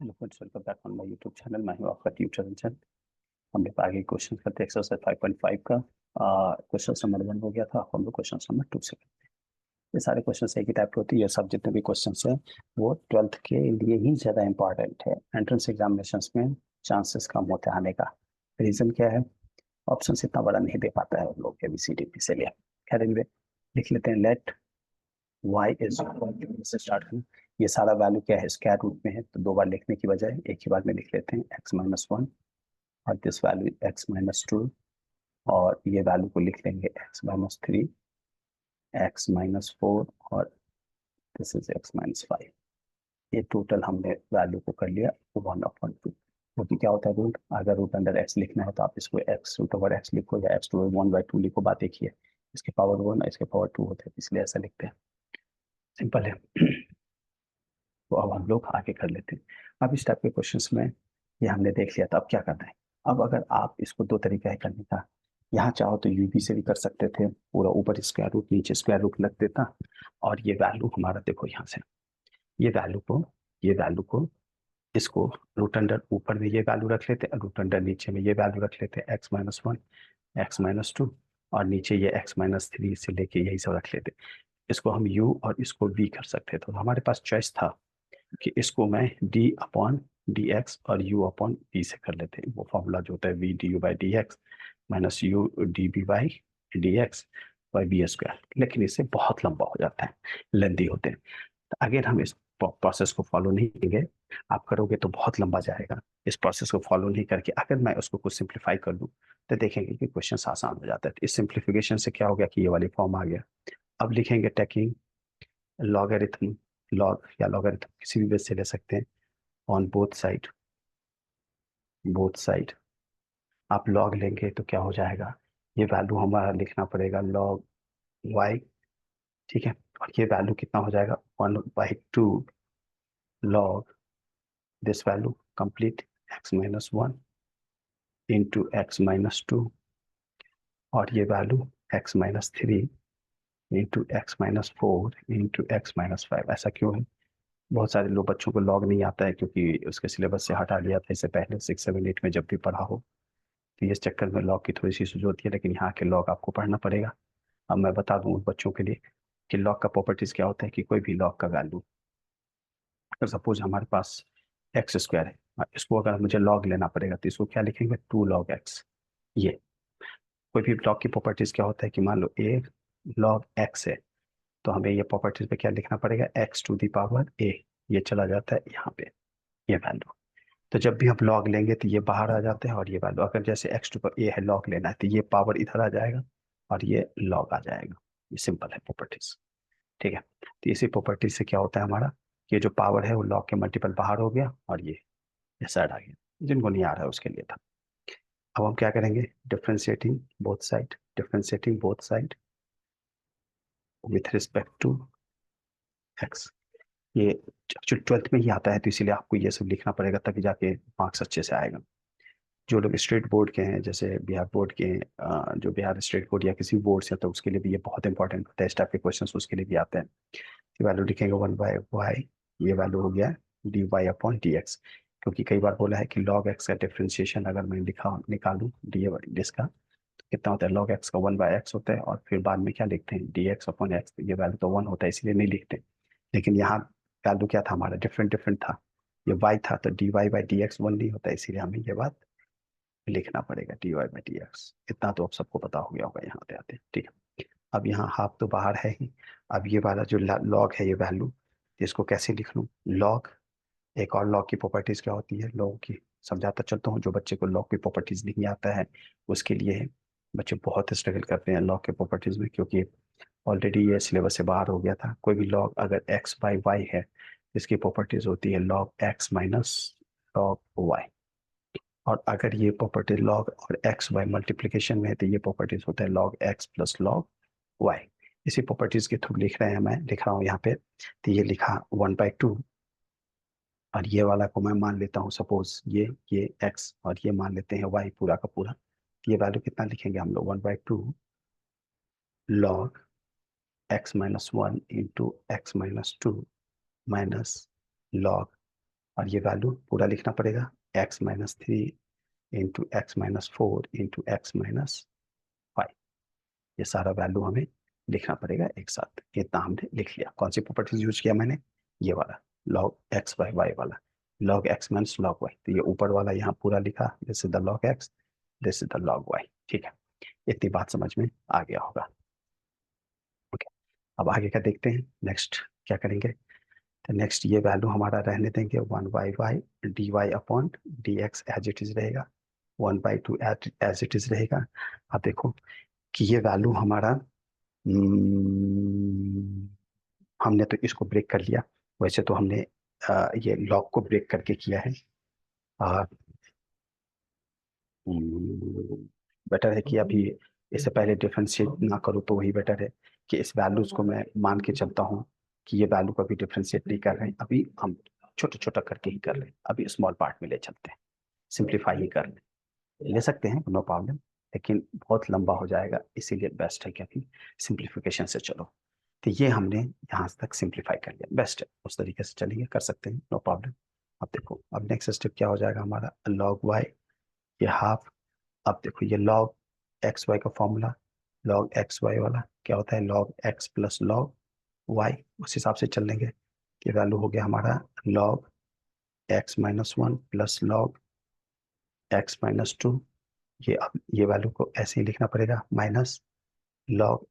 Hello friends, welcome back on my YouTube channel. मैं हूं आपका ट्यूटर रंजन। हम लोग आगे क्वेश्चन करते हैं एक्सरसाइज 5.5 का। क्वेश्चन नंबर 1 हो गया था, हम लोग क्वेश्चन नंबर 2 से करते हैं। ये सारे क्वेश्चन एक ही टाइप के होते हैं। ये सब जितने भी क्वेश्चन हैं वो 12th के लिए ही ज़्यादा इंपॉर्टेंट है। एंट्रेंस एग्जामिनेशन में चांसेस कम होते हैं आने का। रीज़न क्या है? ऑप्शन इतना बड़ा नहीं दे पाता है उन लोग ABCD से लिया। खैर इनमें लिख लेते हैं। लेट y इज इक्वल से स्टार्ट करें। ये सारा वैल्यू क्या है? स्क्वायर रूट में है, तो दो बार लिखने की बजाय एक ही बार में लिख लेते हैं x-1 और दिस वैल्यू x-2 और ये वैल्यू को लिख लेंगे x-3 x-4 और दिस इज x-5। ये टोटल हमने वैल्यू को कर लिया 1/2। क्योंकि क्या होता है रूट, अगर रूट अंडर एक्स लिखना है तो आप इसको x√x लिखो या x/1/2 लिखो, बात एक ही है। इसके पावर 1 और इसके पावर 2 होते हैं, इसलिए ऐसा लिखते हैं। सिंपल है। तो अब हम लोग आगे कर लेते हैं। अब इस टाइप के क्वेश्चंस में ये हमने देख लिया था, अब क्या करना है? अब अगर आप इसको दो तरीका है करने का। यहाँ चाहो तो यूबी से भी कर सकते थे, पूरा ऊपर स्क्वायर रूट नीचे स्क्वायर रूट लग देता। और ये वैल्यू हमारा देखो यहाँ से, ये वैल्यू को ये वैल्यू को इसको रूट अंडर ऊपर में ये वैल्यू रख लेते हैं, रूट अंडर नीचे में ये वैल्यू रख लेते हैं x-1 x-2 और नीचे ये x-3 से लेके यही सब रख लेते हैं। इसको हम u और इसको v कर सकते थे, तो हमारे पास चॉइस था कि इसको मैं d/dx और u/v से कर लेते हैं। वो फॉर्मूला जो होता है v/du/dx minus u/dv/dx by B square, लेकिन इससे बहुत लंबा हो जाता है, लेंदी होते हैं। तो अगर हम इस प्रोसेस को फॉलो नहीं करेंगे, आप करोगे तो बहुत लंबा जाएगा। इस प्रोसेस को फॉलो नहीं करके अगर मैं उसको कुछ सिंप्लीफाई कर दूं तो देखेंगे कि क्वेश्चन आसान हो जाता है। तो इस सिंप्लीफिकेशन से क्या हो गया कि ये वाली फॉर्म आ गया। अब लिखेंगे टेकिंग लॉगरिथम, लॉग या लॉगरिथम किसी भी बेस से ले सकते हैं, ऑन बोथ साइड आप लॉग लेंगे तो क्या हो जाएगा, ये वैल्यू हमारा लिखना पड़ेगा log y। ठीक है, और ये वैल्यू कितना हो जाएगा 1/2 log this value complete x-1 into x-2 और ये value x-3 into x-4 into x-5। ऐसा क्यों है? बहुत सारे लोग बच्चों को लॉग नहीं आता है क्योंकि उसके सिलेबस से हटा लिया था इससे पहले 6, 7, 8 में जब भी पढ़ा हो। तो ये इस चक्कर में लॉग की थोड़ी सी सूझ होती है, लेकिन यहाँ के लॉग आपको पढ़ना पड़ेगा। अब मैं बता दूं उन बच्चों के लिए कि लॉग का प्रॉपर्टीज क्या होता है कि कोई भी लॉग का वैल्यू, अगर सपोज हमारे पास x² है और इसको अगर मुझे लॉग लेना पड़ेगा तो इसको क्या लिखेंगे 2 log x। ये कोई भी लॉग की प्रॉपर्टीज क्या होता है कि मान लो a log x है, तो हमें ये प्रॉपर्टीज पे क्या लिखना पड़ेगा x⁴ ये चला जाता है यहाँ पे, ये वैल्यू। तो जब भी हम लॉग लेंगे तो ये बाहर आ जाते हैं और ये वैल्यू, अगर जैसे x⁴ है लॉग लेना है तो ये पावर इधर आ जाएगा और ये लॉग आ जाएगा। ये सिंपल है प्रॉपर्टीज। ठीक है, तो इसी प्रॉपर्टी से क्या होता है हमारा, ये जो पावर है वो लॉग के मल्टीपल बाहर हो गया और ये साइड आ गया। जिनको नहीं आ रहा है उसके लिए था। अब हम क्या करेंगे, differentiating both side with respect to x. ये एक्चुअली 12th में ही आता है, तो इसीलिए आपको ये सब लिखना पड़ेगा तभी जाके मार्क्स अच्छे से आएगा। जो लोग स्टेट बोर्ड के हैं, जैसे बिहार बोर्ड के जो बिहार स्टेट बोर्ड या किसी बोर्ड से, तो उसके लिए भी ये बहुत इंपॉर्टेंट होता है। इस टाइप के क्वेश्चन उसके लिए भी आते हैं। वैल्यू लिखेंगे 1/y, ये वैल्यू हो गया dy/dx। क्योंकि कई बार बोला है कि log x का डिफरेंशिएशन अगर मैं निकालूं इसका तो कितना होता है, log x का 1/x होता है और फिर बाद में क्या लिखते हैं dx/x। ये वैल्यू तो 1 होता है इसलिए नहीं लिखते, लेकिन यहाँ वैल्यू क्या था हमारा, डिफरेंट डिफरेंट था। ये y था तो dy/dx 1 नहीं होता, इसीलिए हमें ये बात लिखना पड़ेगा dy/dx। इतना तो अब सबको पता हो गया होगा यहाँ पे आते। ठीक है, अब यहाँ हाफ तो बाहर है ही। अब ये वाला जो लॉग है ये वैल्यू, इसको कैसे लिख लूँ लॉग। एक और लॉग की प्रॉपर्टीज क्या होती है लॉग की, समझाता चलता हूँ। जो बच्चे को लॉग की प्रॉपर्टीज नहीं आता है उसके लिए है। बच्चे बहुत स्ट्रगल करते हैं लॉग के प्रॉपर्टीज में, क्योंकि ऑलरेडी ये सिलेबस से बाहर हो गया था। कोई भी लॉग अगर x/y है, इसकी प्रॉपर्टीज होती है log x minus log y। और अगर ये प्रॉपर्टी log और एक्स वाई मल्टीप्लीकेशन में है तो ये प्रॉपर्टीज होता है log x plus log y। इसी प्रॉपर्टीज के थ्रू लिख रहे हैं, मैं लिख रहा हूँ यहाँ पे। तो ये लिखा 1/2 और ये वाला को मैं मान लेता हूँ सपोज ये x और ये मान लेते हैं y पूरा का पूरा। तो ये वैल्यू कितना लिखेंगे हम लोग 1/2 log x-1 into x-2 minus log और ये वैल्यू पूरा लिखना पड़ेगा, x-3 into x-4 into x-5। ये सारा वैल्यू हमें लिखना पड़ेगा एक साथ। इतना हमने लिख लिया। कौन सी प्रॉपर्टीज यूज किया मैंने, ये वाला log x बाई वाई वाला, log x minus log y। तो ये ऊपर वाला यहाँ पूरा लिखा, this is the log x, this is the log y। ठीक है, इतनी बात समझ में आ गया होगा। ओके, अब आगे का देखते हैं, नेक्स्ट क्या करेंगे। तो नेक्स्ट ये वैल्यू हमारा रहने देंगे 1/y dy upon dx as it is रहेगा, 1/2 एज इट इज रहेगा। अब देखो कि ये वैल्यू हमारा हमने तो इसको ब्रेक कर लिया। वैसे तो हमने ये लॉग को ब्रेक करके किया है। बेटर है कि अभी इससे पहले डिफ्रेंशिएट ना करूँ तो वही बेटर है कि इस वैल्यूज को मैं मान के चलता हूँ कि ये वैल्यू को अभी डिफ्रेंशिएट नहीं कर रहे हैं, अभी हम छोटा छोटा करके ही कर रहे हैं। अभी स्मॉल पार्ट में ले चलते हैं, सिंप्लीफाई ही कर ले सकते हैं, नो प्रॉब्लम, लेकिन बहुत लंबा हो जाएगा, इसीलिए बेस्ट है कि अभी सिंप्लीफिकेशन से चलो। तो ये हमने यहाँ तक सिंप्लीफाई कर लिया, बेस्ट है, उस तरीके से चलेंगे, कर सकते हैं, नो प्रॉब्लम। अब देखो, अब नेक्स्ट स्टेप क्या हो जाएगा हमारा, log y, ये हाफ। अब देखो ये log एक्स वाई का फॉर्मूला, log एक्स वाई वाला क्या होता है, log x plus log y, उस हिसाब से चल लेंगे। ये वैल्यू हो गया हमारा log x-1 plus log x-2। ये अब ये वैल्यू को ऐसे ही लिखना पड़ेगा, माइनस log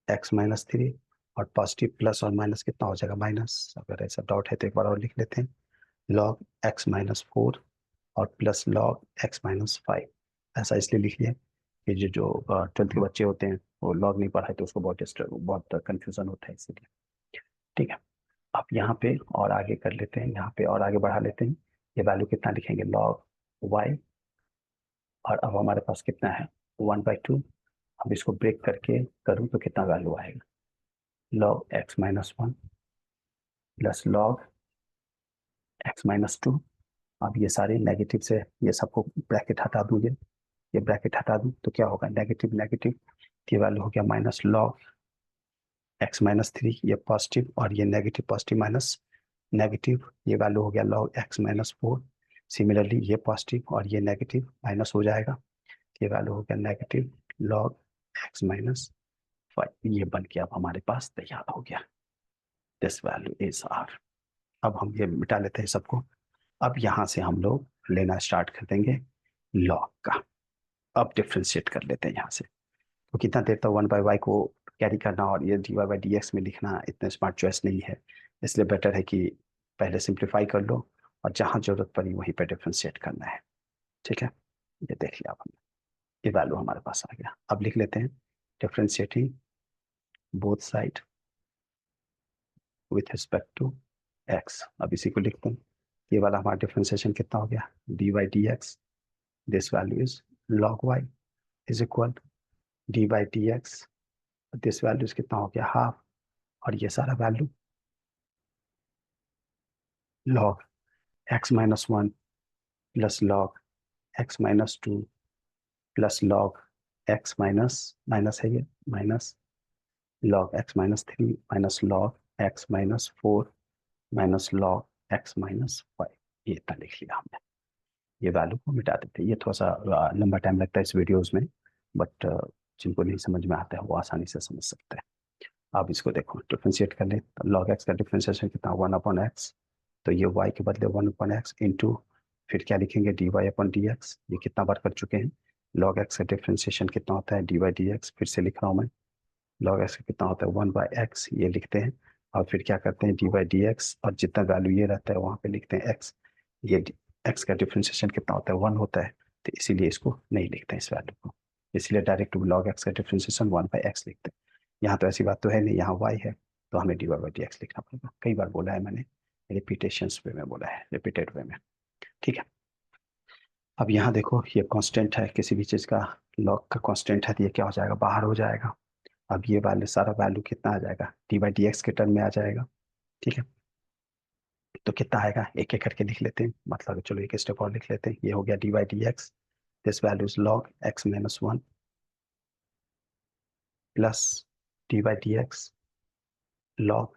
x-3, और पॉजिटिव प्लस और माइनस कितना हो जाएगा, माइनस। अगर ऐसा डाउट है तो एक बार और लिख लेते हैं, log x-4 और प्लस log x-5। ऐसा इसलिए लिख लिया कि जो 12th के बच्चे होते हैं वो लॉग नहीं पढ़ाए तो उसको बहुत कंफ्यूजन होता है, इसीलिए। ठीक है, अब यहाँ पे और आगे कर लेते हैं, यहाँ पे और आगे बढ़ा लेते हैं। ये वैल्यू कितना लिखेंगे, log y, और अब हमारे पास कितना है, 1/2। अब इसको ब्रेक करके करूँ तो कितना वैल्यू आएगा, log x-1 plus log x-2। अब ये सारे नेगेटिव से ये सबको ब्रैकेट हटा दूंगे, ये ब्रैकेट हटा दूं तो क्या होगा, नेगेटिव नेगेटिव, ये वैल्यू हो गया माइनस log x-3, ये पॉजिटिव, और ये नेगेटिव पॉजिटिव माइनस नेगेटिव, ये वैल्यू हो गया log x-4। सिमिलरली ये पॉजिटिव और ये नेगेटिव माइनस हो जाएगा, ये वैल्यू हो गया नेगेटिव log x-5। ये बन के अब हमारे पास तैयार हो गया, दिस वैल्यू इज r। अब हम ये मिटा लेते हैं सबको। अब यहाँ से हम लोग लेना स्टार्ट कर देंगे log का। अब डिफ्रेंशिएट कर लेते हैं यहाँ से। तो कितना देर तक 1/y को कैरी करना और ये dy/dx में लिखना इतना स्मार्ट चॉइस नहीं है, इसलिए बेटर है कि पहले सिंप्लीफाई कर लो और जहाँ जरूरत पड़ी वहीं पे डिफ्रेंशिएट करना है। ठीक है, ये देख लिया अब हमने, ये वैल्यू हमारे पास आ गया। अब लिख लेते हैं differentiating both side with respect to x। अब इसी को लिखते हैं, ये वाला हमारा डिफ्रेंशिएशन कितना हो गया, dy/dx, this value is log y is equal dy/dx, this value कितना हो गया, हाफ, और ये सारा value log x-1 plus log x-2 plus log x minus minus है, ये minus log x-3 minus log x-4 minus log x-5। ये इतना लिख लिया हमने। ये वैल्यू को मिटा देते हैं, ये थोड़ा सा लंबा टाइम लगता है इस वीडियोस में, बट जिनको नहीं समझ में आता है वो आसानी से समझ सकते हैं। अब इसको देखो, डिफ्रेंशिएट कर ले, log x का डिफ्रेंशिएशन कितना, 1/x। तो ये y के बदले 1/x इंटू, फिर क्या लिखेंगे, dy/dx। ये कितना बार कर चुके हैं, log x का डिफ्रेंशिएशन कितना होता है, dy/dx। फिर से लिख रहा हूँ मैं, log x का कितना होता है, 1/x, ये लिखते हैं। और फिर क्या करते हैं, dy/dx, और जितना वैल्यू ये रहता है वहाँ पे लिखते हैं x। ये x का डिफ्रेंशिएशन कितना होता है, 1 होता है, तो इसीलिए इसको नहीं लिखते हैं इस वैल्यू को, इसलिए डायरेक्ट log x का डिफ्रेंशिएशन 1/x लिखते हैं। यहाँ तो ऐसी बात तो है नहीं, यहाँ y है, तो हमें dy/dx लिखना पड़ेगा। कई बार बोला है मैंने, रिपीटेशंस वे में बोला है, रिपीटेड वे में। ठीक है, अब यहाँ देखो ये कांस्टेंट है, किसी भी चीज़ का log का कांस्टेंट है, तो ये क्या हो जाएगा, बाहर हो जाएगा। अब ये वैल्यू, सारा वैल्यू कितना आ जाएगा, dy/dx के टर्म में आ जाएगा। ठीक है, तो कितना आएगा, एक एक करके लिख लेते हैं, मतलब चलो एक स्टेप और लिख लेते हैं। ये हो गया dy/dx, this value is log x-1 plus dy/dx log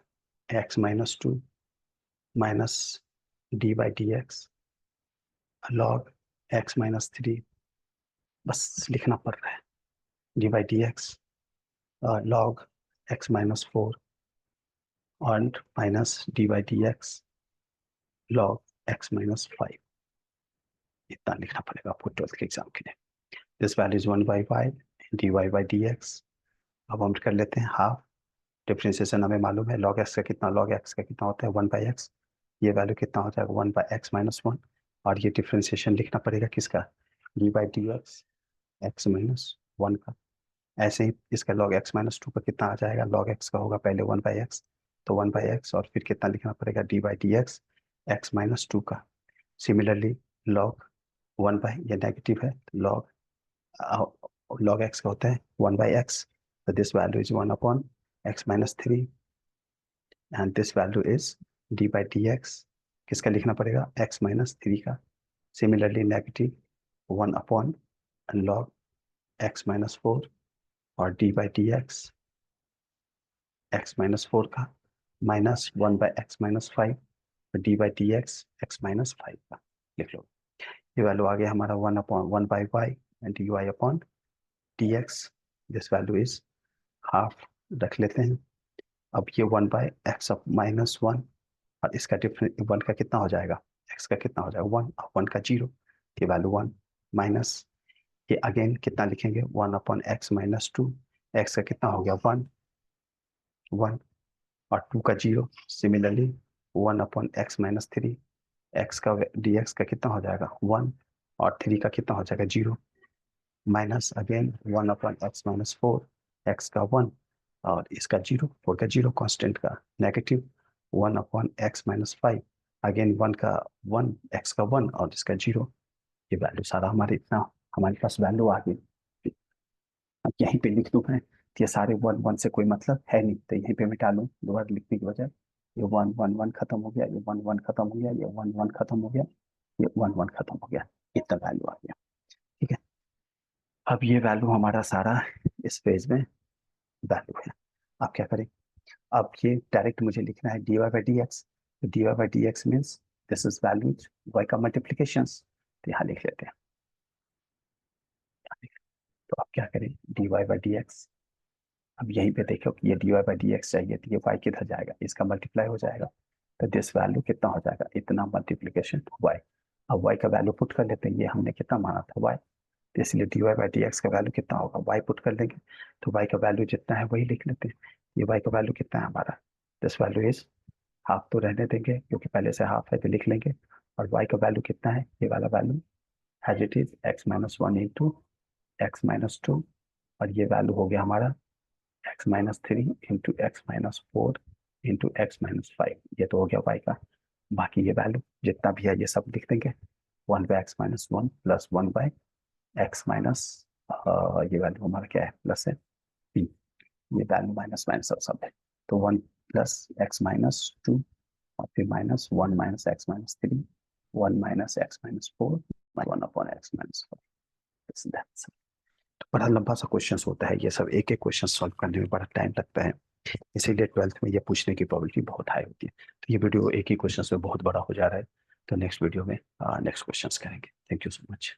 x-2 minus d by d x log x minus three, बस लिखना पड़ रहा है, d by d x log x minus four और minus d by d x log x minus five, इतना लिखना पड़ेगा आपको 12th के एग्जाम के लिए। This value is 1/y dy by dx। अब हम कर लेते हैं हाफ, डिफ्रेंसिएशन हमें मालूम है, log x का कितना, log x का कितना होता है 1/x, ये वैल्यू कितना हो जाएगा 1/x माइनस वन, और ये डिफ्रेंसिएशन लिखना पड़ेगा किसका, D by d x x minus one का। ऐसे ही इसका log x माइनस टू का कितना आ जाएगा, log x का होगा पहले 1/x, तो 1/x और फिर कितना लिखना पड़ेगा D by d x x minus to का। सिमिलरली log 1/, ये नेगेटिव है, log log x का होता है 1/x, so this value is 1 upon x minus 3 and this value is d by dx, किसका लिखना पड़ेगा x minus 3 का। Similarly negative 1 upon log x minus 4 और d by dx x minus 4 का minus 1/x minus 5 और d by dx x minus 5 का लिख लो। ये वैल्यू आ गया हमारा 1 upon 1/y and dy upon dx, this value is half रख लेते हैं। अब ये 1/x ऑफ माइनस वन, और इसका डिफरेंस वन का कितना हो जाएगा, x का कितना हो जाएगा 1 और 1 का 0, ये वैल्यू 1 माइनस ये अगेन कितना लिखेंगे 1 upon x minus two, x का कितना हो गया 1 1 और 2 का 0, similarly 1 upon x minus three, x का dx का कितना हो जाएगा 1 और 3 का कितना हो जाएगा 0, minus again 1 upon x minus four, x का 1 और इसका 0, 4 का 0 कांस्टेंट का, negative 1 upon x minus five, again 1 का 1 x का 1 और इसका 0, ये वैल्यू सारा हमारे इतना हमारे पास वैल्यू आ गई। अब यहीं पे लिख दूँ मैं, तो ये सारे 1 1 से कोई मतलब है नहीं, तो यहीं पे मिटा लूँ दोबारा लिखने की बजाय, ये 1 1 1 खत्म हो गया, ये 1 1 खत्म हो गया, ये 1 1 खत्म हो गया, ये 1 1 खत्म हो गया, इतना वैल्यू आ गया। ठीक है, अब ये वैल्यू हमारा सारा इस पेज में वैल्यू है। आप क्या करें, अब ये डायरेक्ट मुझे लिखना है dy बाई डी एक्स, तो dy by d x means this is value y का मल्टीप्लीकेशन, तो यहाँ लिख लेते हैं। तो आप क्या करें dy बाई डी एक्स, अब यहीं पे देखो कि ये dy बाई डी एक्स चाहिए, तो ये y किधर जाएगा, इसका मल्टीप्लाई हो जाएगा, तो दिस वैल्यू कितना हो जाएगा इतना मल्टीप्लीकेशन y। अब y का वैल्यू पुट कर लेते हैं, ये हमने कितना माना था y, तो इसलिए dy बाई डी एक्स का वैल्यू कितना होगा y पुट कर देंगे, तो y का वैल्यू जितना है वही लिख लेते हैं। ये y का वैल्यू कितना है हमारा, दिस वैल्यू इज हाफ, तो रहने देंगे क्योंकि पहले से हाफ है तो लिख लेंगे, और y का वैल्यू कितना है, ये वाला value as it is x minus one into x minus two, और ये वैल्यू हो गया हमारा x minus three into x minus four into x minus five, ये तो हो गया y का। बाकी ये वैल्यू जितना भी है ये सब लिख देंगे, 1/x-1 प्लस 1/x माइनस, ये वैल्यू हमारा क्या है प्लस है p, ये वैल्यू माइनस माइनस सब है, तो 1 प्लस एक्स माइनस टू और फिर minus 1 minus x minus three, 1 minus x minus four, 1 upon x minus four. तो बड़ा लंबा सा क्वेश्चन होता है, ये सब एक एक क्वेश्चन सॉल्व करने में बड़ा टाइम लगता है, इसीलिए 12th में ये पूछने की प्रोबेबिलिटी बहुत हाई होती है। तो ये वीडियो एक ही क्वेश्चन में बहुत बड़ा हो जा रहा है, तो नेक्स्ट वीडियो में नेक्स्ट क्वेश्चंस करेंगे। Thank you so much.